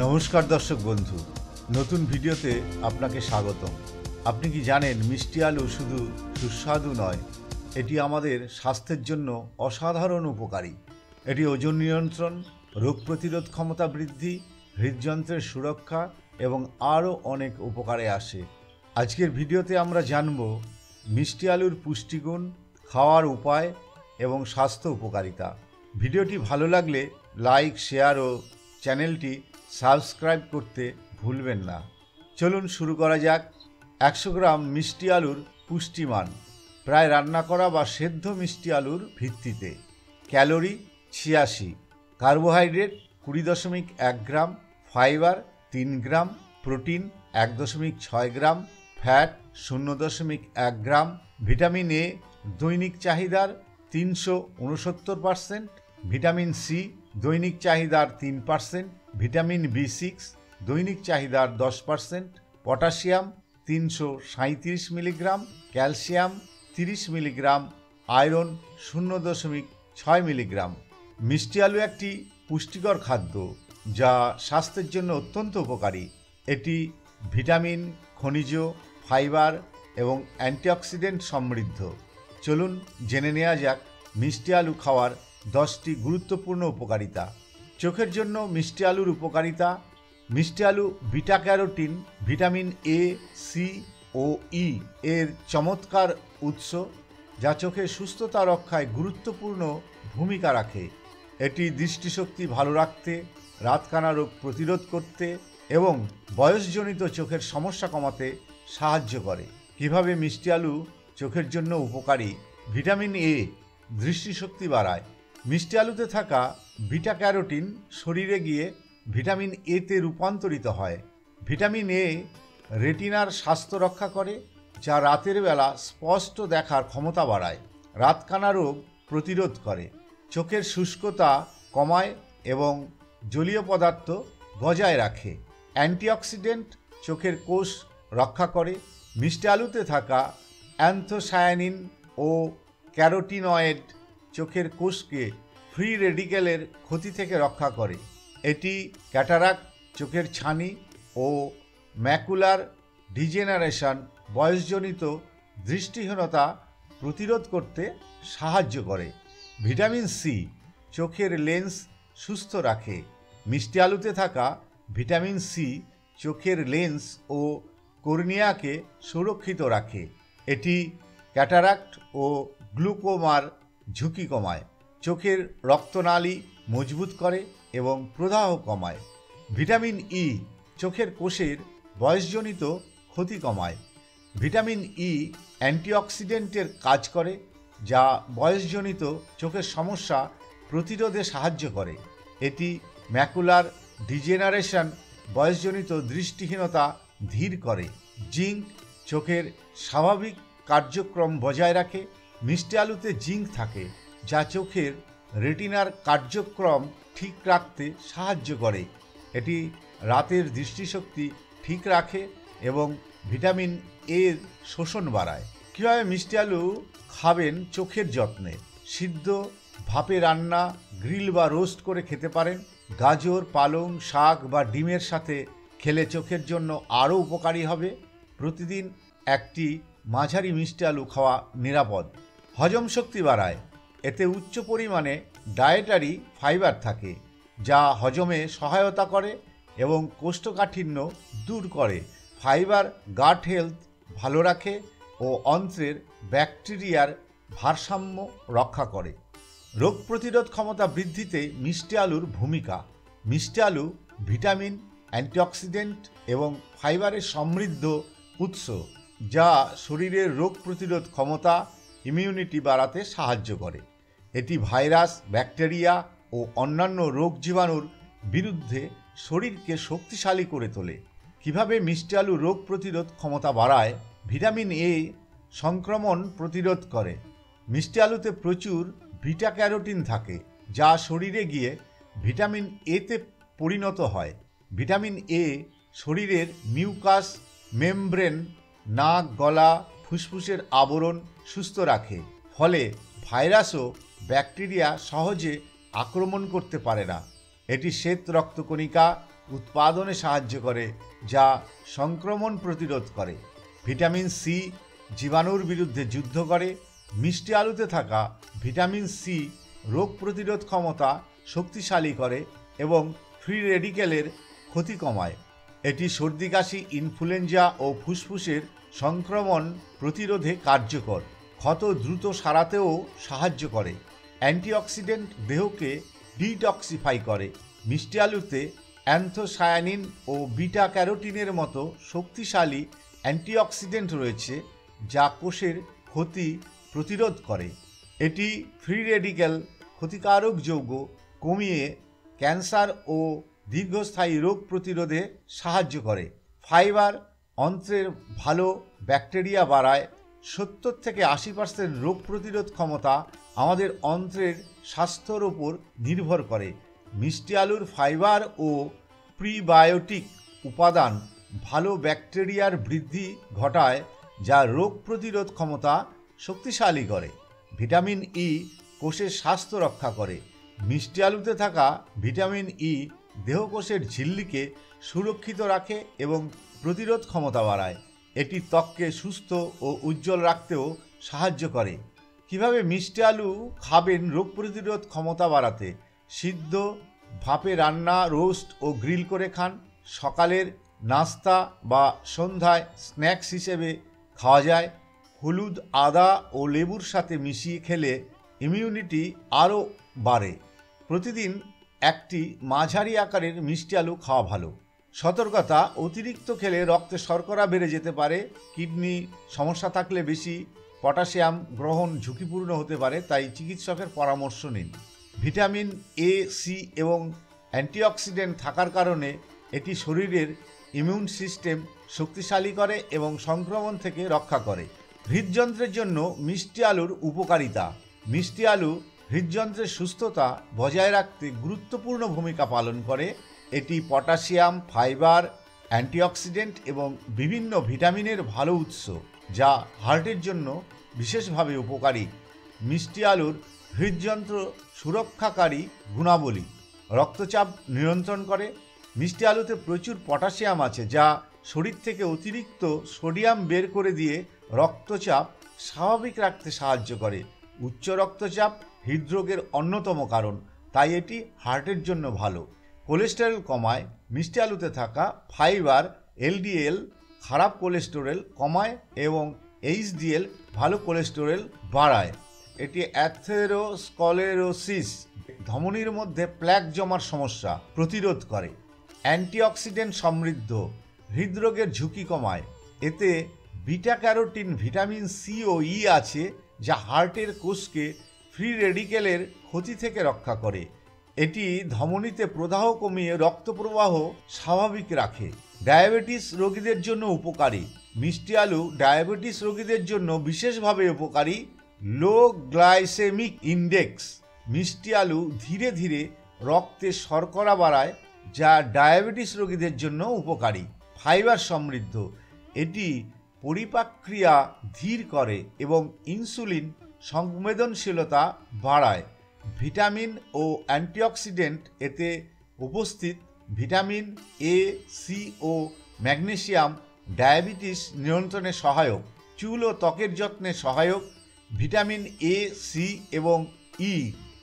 নমস্কার দর্শক বন্ধু, নতুন ভিডিওতে আপনাকে স্বাগতম। আপনি কি জানেন মিষ্টি আলু শুধু সুস্বাদু নয়, এটি আমাদের স্বাস্থ্যের জন্য অসাধারণ উপকারী। এটি ওজন নিয়ন্ত্রণ, রোগ প্রতিরোধ ক্ষমতা বৃদ্ধি, হৃদযন্ত্রের সুরক্ষা এবং আরও অনেক উপকারে আসে। আজকের ভিডিওতে আমরা জানব মিষ্টি আলুর পুষ্টিগুণ, খাওয়ার উপায় এবং স্বাস্থ্য উপকারিতা। ভিডিওটি ভালো লাগলে লাইক, শেয়ার ও চ্যানেলটি সাবস্ক্রাইব করতে ভুলবেন না। চলুন শুরু করা যাক। 100 গ্রাম মিষ্টি আলুর পুষ্টিমান। প্রায় রান্না করা বা সেদ্ধ মিষ্টি আলুর ভিত্তিতে calorie 86, carbohydrate 20.1 gram, fibre 3 gram, protein 1.6 gram, fat 0.1 gram, vitamin A দৈনিক চাহিদার 369%, ভিটামিন সি দৈনিক চাহিদার 3%, ভিটামিন বি6 দৈনিক চাহিদার 10%, potassium 337 milligram, calcium 30 milligram, iron 0.6 milligram. মিষ্টি আলু একটি পুষ্টিকর খাদ্য যা স্বাস্থ্যের জন্য অত্যন্ত উপকারী। এটি ভিটামিন, খনিজ, ফাইবার এবং অ্যান্টিঅক্সিডেন্ট সমৃদ্ধ। চলুন জেনে নেওয়া যাক মিষ্টি আলু খাওয়ার 10টি গুরুত্বপূর্ণ উপকারিতা। চোখের জন্য মিষ্টি আলুর উপকারিতা। মিষ্টি আলু beta carotene, vitamin A, C ও ই এর চমৎকার উৎস, যা চোখের সুস্থতা রক্ষায় গুরুত্বপূর্ণ ভূমিকা রাখে। এটি দৃষ্টিশক্তি ভালো রাখতে, রাতকানা রোগ প্রতিরোধ করতে এবং বয়সজনিত চোখের সমস্যা কমাতে সাহায্য করে। কিভাবে মিষ্টি আলু চোখের জন্য উপকারী? ভিটামিন এ দৃষ্টিশক্তি বাড়ায়। মিষ্টি আলুতে থাকা বিটা ক্যারোটিন শরীরে গিয়ে ভিটামিন এতে রূপান্তরিত হয়। ভিটামিন এ রেটিনার স্বাস্থ্য রক্ষা করে, যা রাতের বেলা স্পষ্ট দেখার ক্ষমতা বাড়ায়। রাতকানা রোগ প্রতিরোধ করে, চোখের শুষ্কতা কমায় এবং জলীয় পদার্থ বজায় রাখে। অ্যান্টিঅক্সিডেন্ট চোখের কোষ রক্ষা করে। মিষ্টি আলুতে থাকা অ্যান্থোসায়ানিন ও ক্যারোটিনয়েড চোখের কোষকে ফ্রি রেডিক্যালের ক্ষতি থেকে রক্ষা করে। এটি ক্যাটারাক্ট, চোখের ছানি ও ম্যাকুলার ডিজেনারেশন, বয়সজনিত দৃষ্টিহীনতা প্রতিরোধ করতে সাহায্য করে। ভিটামিন সি চোখের লেন্স সুস্থ রাখে। মিষ্টি আলুতে থাকা ভিটামিন সি চোখের লেন্স ও কর্নিয়াকে সুরক্ষিত রাখে। এটি ক্যাটারাক্ট ও গ্লুকোমার ঝুঁকি কমায়, চোখের রক্তনালী মজবুত করে এবং প্রদাহ কমায়। ভিটামিন ই চোখের কোষের বয়সজনিত ক্ষতি কমায়। ভিটামিন ই অ্যান্টিঅক্সিডেন্টের কাজ করে, যা বয়সজনিত চোখের সমস্যা প্রতিরোধে সাহায্য করে। এটি ম্যাকুলার ডিজেনারেশন, বয়সজনিত দৃষ্টিহীনতা ধীর করে। জিঙ্ক চোখের স্বাভাবিক কার্যক্রম বজায় রাখে। মিষ্টি আলুতে জিঙ্ক থাকে, যা চোখের রেটিনার কার্যক্রম ঠিক রাখতে সাহায্য করে। এটি রাতের দৃষ্টিশক্তি ঠিক রাখে এবং ভিটামিন এর শোষণ বাড়ায়। কীভাবে মিষ্টি আলু খাবেন চোখের যত্নে? সিদ্ধ, ভাপে রান্না, গ্রিল বা রোস্ট করে খেতে পারেন। গাজর, পালং শাক বা ডিমের সাথে খেলে চোখের জন্য আরও উপকারী হবে। প্রতিদিন একটি মাঝারি মিষ্টি আলু খাওয়া নিরাপদ। হজম শক্তি বাড়ায়। এতে উচ্চ পরিমাণে ডায়েটারি ফাইবার থাকে, যা হজমে সহায়তা করে এবং কোষ্ঠকাঠিন্য দূর করে। ফাইবার গাট হেলথ ভালো রাখে ও অন্ত্রের ব্যাকটেরিয়ার ভারসাম্য রক্ষা করে। রোগ প্রতিরোধ ক্ষমতা বৃদ্ধিতে মিষ্টি আলুর ভূমিকা। মিষ্টি আলু ভিটামিন, অ্যান্টিঅক্সিডেন্ট এবং ফাইবারের সমৃদ্ধ উৎস, যা শরীরের রোগ প্রতিরোধ ক্ষমতা, ইমিউনিটি বাড়াতে সাহায্য করে। এটি ভাইরাস, ব্যাকটেরিয়া ও অন্যান্য রোগ জীবাণুর বিরুদ্ধে শরীরকে শক্তিশালী করে তোলে। কিভাবে মিষ্টি আলু রোগ প্রতিরোধ ক্ষমতা বাড়ায়? ভিটামিন এ সংক্রমণ প্রতিরোধ করে। মিষ্টি আলুতে প্রচুর বিটা ক্যারোটিন থাকে, যা শরীরে গিয়ে ভিটামিন এতে পরিণত হয়। ভিটামিন এ শরীরের মিউকাস মেমব্রেন, নাক, গলা, ফুসফুসের আবরণ সুস্থ রাখে। ফলে ভাইরাস ও ব্যাকটেরিয়া সহজে আক্রমণ করতে পারে না। এটি শ্বেত রক্তকণিকা উৎপাদনে সাহায্য করে, যা সংক্রমণ প্রতিরোধ করে। ভিটামিন সি জীবাণুর বিরুদ্ধে যুদ্ধ করে। মিষ্টি আলুতে থাকা ভিটামিন সি রোগ প্রতিরোধ ক্ষমতা শক্তিশালী করে এবং ফ্রি রেডিকেলের ক্ষতি কমায়। এটি সর্দি কাশি, ইনফ্লুয়েঞ্জা ও ফুসফুসের সংক্রমণ প্রতিরোধে কার্যকর। ক্ষত দ্রুত সারাতেও সাহায্য করে। অ্যান্টিঅক্সিডেন্ট দেহকে ডিটক্সিফাই করে। মিষ্টি আলুতে অ্যান্থোসায়ানিন ও বিটা ক্যারোটিনের মতো শক্তিশালী অ্যান্টিঅক্সিডেন্ট রয়েছে, যা কোষের ক্ষতি প্রতিরোধ করে। এটি ফ্রি রেডিক্যাল ক্ষতিকারক যৌগ কমিয়ে ক্যান্সার ও দীর্ঘস্থায়ী রোগ প্রতিরোধে সাহায্য করে। ফাইবার অন্ত্রের ভালো ব্যাকটেরিয়া বাড়ায়। 70 থেকে 80% রোগ প্রতিরোধ ক্ষমতা আমাদের অন্ত্রের স্বাস্থ্যের ওপর নির্ভর করে। মিষ্টি আলুর ফাইবার ও প্রিবায়োটিক উপাদান ভালো ব্যাকটেরিয়ার বৃদ্ধি ঘটায়, যা রোগ প্রতিরোধ ক্ষমতা শক্তিশালী করে। ভিটামিন ই কোষের স্বাস্থ্য রক্ষা করে। মিষ্টি আলুতে থাকা ভিটামিন ই দেহকোষের ঝিল্লিকে সুরক্ষিত রাখে এবং প্রতিরোধ ক্ষমতা বাড়ায়। এটি ত্বককে সুস্থ ও উজ্জ্বল রাখতেও সাহায্য করে। কিভাবে মিষ্টি আলু খাবেন রোগ প্রতিরোধ ক্ষমতা বাড়াতে? সিদ্ধ, ভাপে রান্না, রোস্ট ও গ্রিল করে খান। সকালের নাস্তা বা সন্ধ্যায় স্ন্যাক্স হিসেবে খাওয়া যায়। হলুদ, আদা ও লেবুর সাথে মিশিয়ে খেলে ইমিউনিটি আরও বাড়ে। প্রতিদিন একটি মাঝারি আকারের মিষ্টি আলু খাওয়া ভালো। সতর্কতা: অতিরিক্ত খেলে রক্তে শর্করা বেড়ে যেতে পারে। কিডনি সমস্যা থাকলে বেশি পটাশিয়াম গ্রহণ ঝুঁকিপূর্ণ হতে পারে, তাই চিকিৎসকের পরামর্শ নিন। ভিটামিন এ, সি এবং অ্যান্টিঅক্সিডেন্ট থাকার কারণে এটি শরীরের ইমিউন সিস্টেম শক্তিশালী করে এবং সংক্রমণ থেকে রক্ষা করে। হৃদযন্ত্রের জন্য মিষ্টি আলুর উপকারিতা। মিষ্টি আলু হৃদযন্ত্রের সুস্থতা বজায় রাখতে গুরুত্বপূর্ণ ভূমিকা পালন করে। এটি পটাশিয়াম, ফাইবার, অ্যান্টিঅক্সিডেন্ট এবং বিভিন্ন ভিটামিনের ভালো উৎস, যা হার্টের জন্য বিশেষভাবে উপকারী। মিষ্টি আলুর হৃদযন্ত্র সুরক্ষাকারী গুণাবলী: রক্তচাপ নিয়ন্ত্রণ করে। মিষ্টি আলুতে প্রচুর পটাশিয়াম আছে, যা শরীর থেকে অতিরিক্ত সোডিয়াম বের করে দিয়ে রক্তচাপ স্বাভাবিক রাখতে সাহায্য করে। উচ্চ রক্তচাপ হৃদরোগের অন্যতম কারণ, তাই এটি হার্টের জন্য ভালো। কোলেস্টেরল কমায়। মিষ্টি আলুতে থাকা ফাইবার এলডিএল খারাপ কোলেস্টেরল কমায় এবং এইচডিএল ভালো কোলেস্টেরল বাড়ায়। এটি অ্যাথেরোস্ক্লেরোসিস ধমনির মধ্যে প্ল্যাক জমার সমস্যা প্রতিরোধ করে। অ্যান্টিঅক্সিডেন্ট সমৃদ্ধ, হৃদরোগের ঝুঁকি কমায়। এতে বিটা ক্যারোটিন, ভিটামিন সি ও ই আছে, যা হার্টের কোষকে ফ্রি রেডিকেলের ক্ষতি থেকে রক্ষা করে। এটি ধমনীতে প্রদাহ কমিয়ে রক্ত প্রবাহ স্বাভাবিক রাখে। ডায়াবেটিস রোগীদের জন্য উপকারী। মিষ্টি আলু ডায়াবেটিস রোগীদের জন্য বিশেষভাবে উপকারী। লো গ্লাইসেমিক ইন্ডেক্স: মিষ্টি আলু ধীরে ধীরে রক্তে শর্করা বাড়ায়, যা ডায়াবেটিস রোগীদের জন্য উপকারী। ফাইবার সমৃদ্ধ, এটি পরিপাক্রিয়া ধীর করে এবং ইনসুলিন সংবেদনশীলতা বাড়ায়। ভিটামিন ও অ্যান্টিঅক্সিডেন্ট এতে উপস্থিত। ভিটামিন এ, সি ও ম্যাগনেসিয়াম ডায়াবেটিস নিয়ন্ত্রণে সহায়ক। চুল ও ত্বকের যত্নে সহায়ক। ভিটামিন এ, সি এবং ই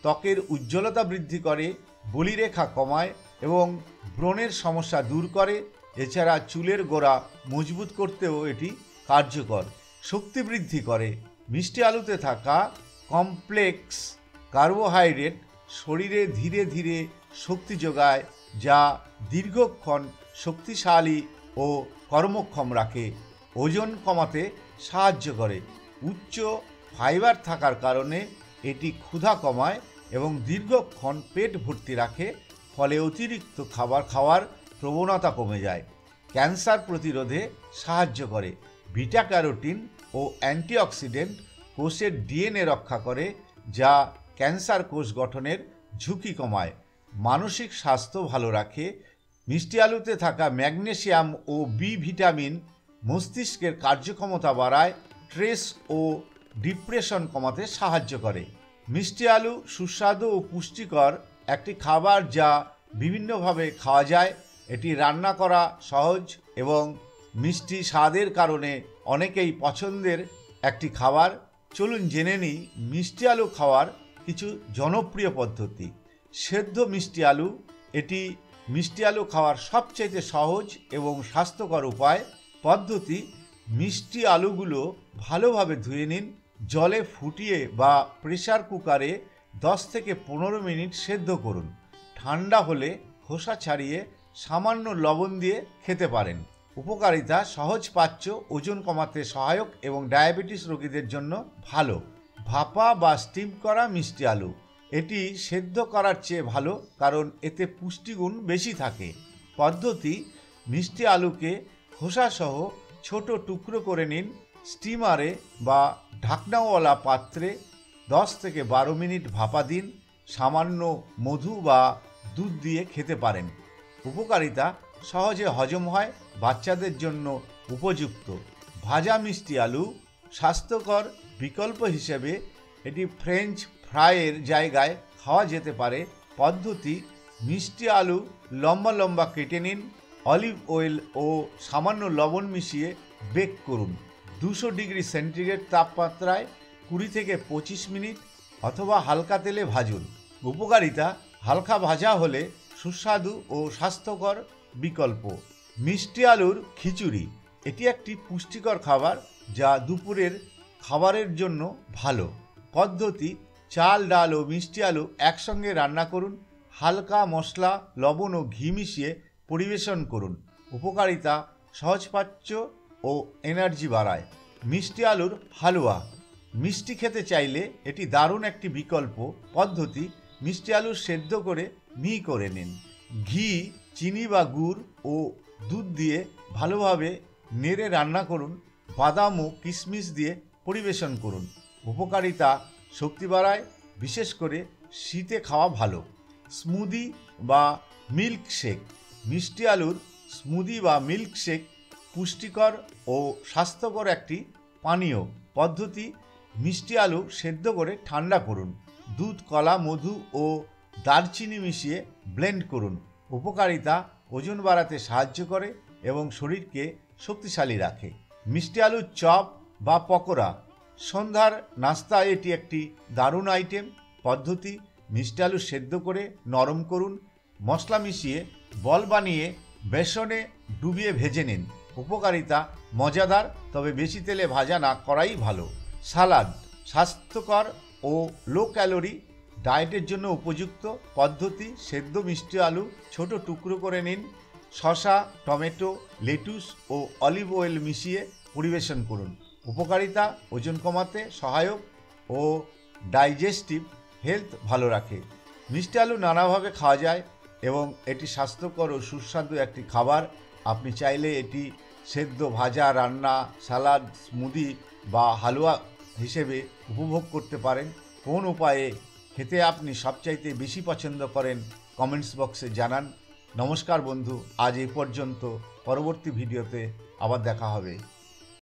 ত্বকের উজ্জ্বলতা বৃদ্ধি করে, বলিরেখা কমায় এবং ব্রণের সমস্যা দূর করে। এছাড়া চুলের গোড়া মজবুত করতেও এটি কার্যকর। শক্তি বৃদ্ধি করে। মিষ্টি আলুতে থাকা কমপ্লেক্স কার্বোহাইড্রেট শরীরে ধীরে ধীরে শক্তি যোগায়, যা দীর্ঘক্ষণ শক্তিশালী ও কর্মক্ষম রাখে। ওজন কমাতে সাহায্য করে। উচ্চ ফাইবার থাকার কারণে এটি ক্ষুধা কমায় এবং দীর্ঘক্ষণ পেট ভর্তি রাখে, ফলে অতিরিক্ত খাবার খাওয়ার প্রবণতা কমে যায়। ক্যান্সার প্রতিরোধে সাহায্য করে। বিটা ক্যারোটিন ও অ্যান্টিঅক্সিডেন্ট কোষের ডিএনএ রক্ষা করে, যা ক্যান্সার কোষ গঠনের ঝুঁকি কমায়। মানসিক স্বাস্থ্য ভালো রাখে। মিষ্টি আলুতে থাকা ম্যাগনেসিয়াম ও বি ভিটামিন মস্তিষ্কের কার্যক্ষমতা বাড়ায়, স্ট্রেস ও ডিপ্রেশন কমাতে সাহায্য করে। মিষ্টি আলু সুস্বাদু ও পুষ্টিকর একটি খাবার, যা বিভিন্নভাবে খাওয়া যায়। এটি রান্না করা সহজ এবং মিষ্টি স্বাদের কারণে অনেকেই পছন্দের একটি খাবার। চলুন জেনে নিই মিষ্টি আলু খাওয়ার কিছু জনপ্রিয় পদ্ধতি। সেদ্ধ মিষ্টি আলু, এটি মিষ্টি আলু খাওয়ার সবচেয়ে সহজ এবং স্বাস্থ্যকর উপায়। পদ্ধতি: মিষ্টি আলুগুলো ভালোভাবে ধুয়ে নিন, জলে ফুটিয়ে বা প্রেসার কুকারে 10 থেকে 15 মিনিট সেদ্ধ করুন। ঠান্ডা হলে খোসা ছাড়িয়ে সামান্য লবণ দিয়ে খেতে পারেন। উপকারিতা: সহজপাচ্য, ওজন কমাতে সহায়ক এবং ডায়াবেটিস রোগীদের জন্য ভালো। ভাপা বা স্টিম করা মিষ্টি আলু, এটি সেদ্ধ করার চেয়ে ভালো কারণ এতে পুষ্টিগুণ বেশি থাকে। পদ্ধতি: মিষ্টি আলুকে খোসাসহ ছোট টুকরো করে নিন। স্টিমারে বা ঢাকনাওয়ালা পাত্রে 10 থেকে 12 মিনিট ভাপা দিন। সামান্য মধু বা দুধ দিয়ে খেতে পারেন। উপকারিতা: সহজে হজম হয়, বাচ্চাদের জন্য উপযুক্ত। ভাজা মিষ্টি আলু স্বাস্থ্যকর বিকল্প হিসেবে এটি ফ্রেঞ্চ ফ্রাইয়ের জায়গায় খাওয়া যেতে পারে। পদ্ধতি: মিষ্টি আলু লম্বা লম্বা কেটে নিন, অলিভ অয়েল ও সামান্য লবণ মিশিয়ে বেক করুন 200 ডিগ্রি সেন্টিগ্রেড তাপমাত্রায় 20 থেকে 25 মিনিট অথবা হালকা তেলে ভাজুন। উপকারিতা: হালকা ভাজা হলে সুস্বাদু ও স্বাস্থ্যকর বিকল্প। মিষ্টি আলুর খিচুড়ি, এটি একটি পুষ্টিকর খাবার যা দুপুরের খাবারের জন্য ভালো। পদ্ধতি: চাল, ডাল ও মিষ্টি আলু একসঙ্গে রান্না করুন। হালকা মশলা, লবণ ও ঘি মিশিয়ে পরিবেশন করুন। উপকারিতা: সহজপাচ্য ও এনার্জি বাড়ায়। মিষ্টি আলুর হালুয়া, মিষ্টি খেতে চাইলে এটি দারুণ একটি বিকল্প। পদ্ধতি: মিষ্টি আলু সেদ্ধ করে মিহি করে নিন। ঘি, চিনি বা গুড় ও দুধ দিয়ে ভালোভাবে নেড়ে রান্না করুন। বাদাম ও কিশমিশ দিয়ে পরিবেশন করুন। উপকারিতা: শক্তি বাড়ায়, বিশেষ করে শীতে খাওয়া ভালো। স্মুদি বা মিল্ক শেক, মিষ্টি আলুর স্মুদি বা মিল্ক শেক পুষ্টিকর ও স্বাস্থ্যকর একটি পানীয়। পদ্ধতি: মিষ্টি আলু সেদ্ধ করে ঠান্ডা করুন। দুধ, কলা, মধু ও দারচিনি মিশিয়ে ব্লেন্ড করুন। উপকারিতা: ওজন বাড়াতে সাহায্য করে এবং শরীরকে শক্তিশালী রাখে। মিষ্টি আলুর চপ বা পকোড়া, সন্ধ্যার নাস্তায় এটি একটি দারুণ আইটেম। পদ্ধতি: মিষ্টি আলু সেদ্ধ করে নরম করুন, মশলা মিশিয়ে বল বানিয়ে বেসনে ডুবিয়ে ভেজে নিন। উপকারিতা: মজাদার, তবে বেশি তেলে ভাজা না করাই ভালো। সালাদ, স্বাস্থ্যকর ও লো ক্যালোরি, ডায়েটের জন্য উপযুক্ত। পদ্ধতি: সেদ্ধ মিষ্টি আলু ছোট টুকরো করে নিন। শসা, টমেটো, লেটুস ও অলিভ অয়েল মিশিয়ে পরিবেশন করুন। উপকারিতা: ওজন কমাতে সহায়ক ও ডাইজেস্টিভ হেলথ ভালো রাখে। মিষ্টি আলু নানাভাবে খাওয়া যায় এবং এটি স্বাস্থ্যকর ও সুস্বাদু একটি খাবার। আপনি চাইলে এটি সেদ্ধ, ভাজা, রান্না, সালাদ, স্মুদি বা হালুয়া হিসেবে উপভোগ করতে পারেন। কোন উপায়ে খেতে আপনি সবচাইতে বেশি পছন্দ করেন কমেন্টস বক্সে জানান। নমস্কার বন্ধু, আজ এই পর্যন্ত। পরবর্তী ভিডিওতে আবার দেখা হবে।